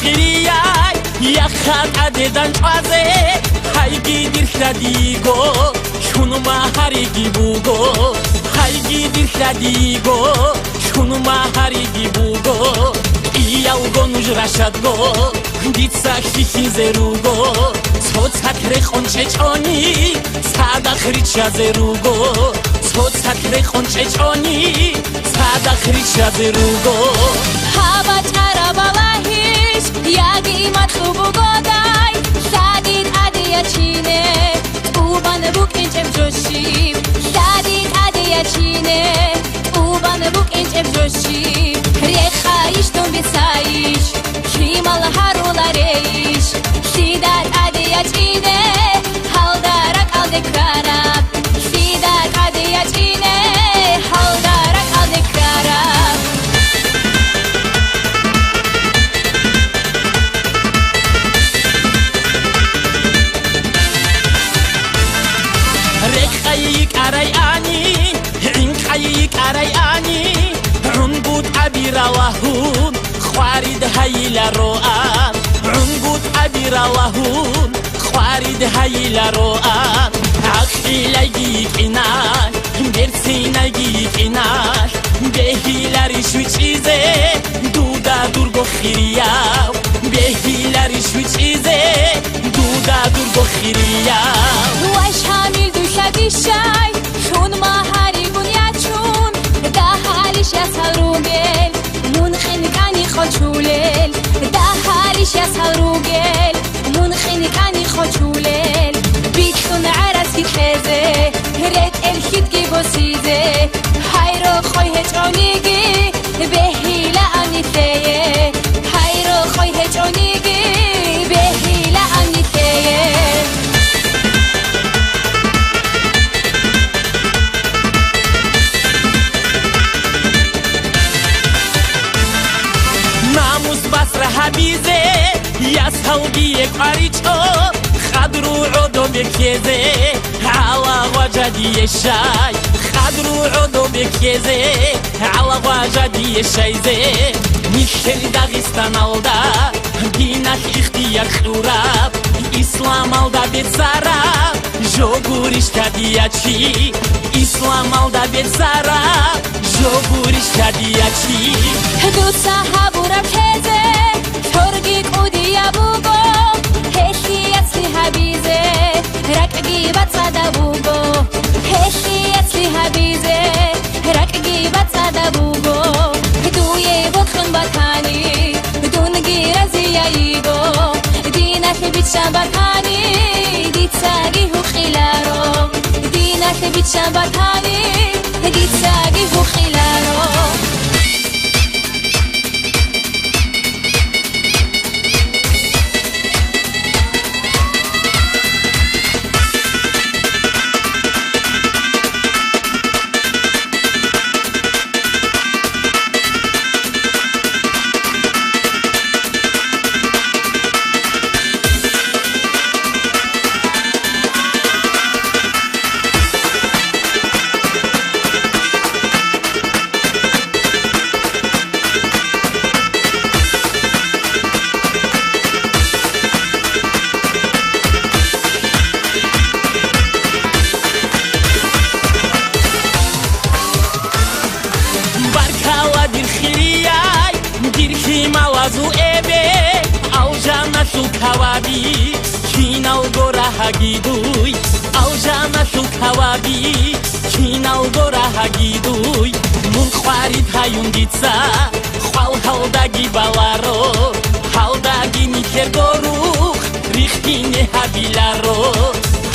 خيرياي يا خان أديدان شوازي هايجي دير خديغو شونو ما هاريجي بوغو هايجي دير خديغو شونو ما هاريجي بوغو إياوغو نجراشادغو ديتسا خيخي زيروغو سوتسا كريخون چچوني سادا خريچا زيروغو سوتسا كريخون چچوني سادا خريچا زيروغو هابا چارا بالاهيش ياغي مطلوبو غوداي سادين اديا چينه اوبان بوك انچم جوشي سادين اديا چينه اوبان بوك انچم جوشي ريخايش تون بسايش كيمال هارولاريش سيدار اديا چينه هالدارك aldekranap سيدار اديا چينه هالدارك aldekranap ريخايك أرياني عينكايك أرياني عنقود أبي رواهون خوارد هايلا روان عنقود أبي رواهون خوارد هايلا روان عقيلا يكيناش درسينا يكيناش بهيلاري شو چيزه دودا دورگو خيرياو بهيلاري شو چيزه دودا دورگو خيرياو واش حامل دوشادي شاي شون ما هاريبون ياتشون دا حاليش يا ساروغل منخنكاني خوشولل دا حاليش يا ساروغل منخنكاني خوشولل بيتون عرسي خزه ريت الخيدكي بوسيزه هايرو خوي هجونيگي بهيلا انيتيه هايرو خوي هجونيگي بهيلا انيتيه ناموس بسر حبيزه يا سعودية قاريچو خدرو عدو بكيزه على وجدي الشاي خدرو عدو بكيزه على وجدي الشايزه نيشل داغستان алда دينك اختيار خوراب إسلام алда بيتسارا جوغوريش كادياتشي إسلام алда بيتسارا جوغوريش كادياتشي دوسا هابورا كزه تورگي قوديا بوغو هشي يتسلي هبيزه ركگي بتصادا بوغو هشي يتسلي هبيزه ركگي بتصادا بوغو دويه بوخن بطاني دونگي رزيا ييغو دينك بيتشا بطاني ديتساگي هو خلارو دينك بيتشا بطاني ديتساگي هو خلارو كوابي كينا وغورا هاجيدوي أو جانا شو كوابي كينا وغورا هاجيدوي من خوارد هايون ديتسا خوال هالداجي بالارو هالداجي نيكرغوروخ ريختيني هابيلارو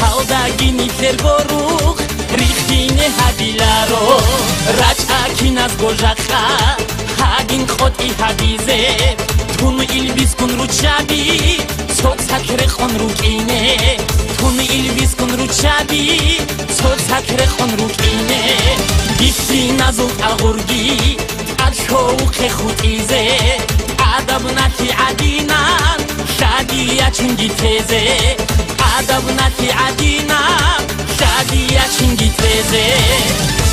هالداجي نيكرغوروخ ريختيني هابيلارو راجع كيناز غوجاخا هاجين خوتي هابيزه تون إلبس كن روتشابي صوت سكر خون روكينه تون إلبس كن روتشابي صوت سكر خون روكينه بيشي نازل أغورجي أشوق خوتيزه أدب نكي عدينا شادية چنگي تيزه أدب نكي عدينا شادية چنگي تيزه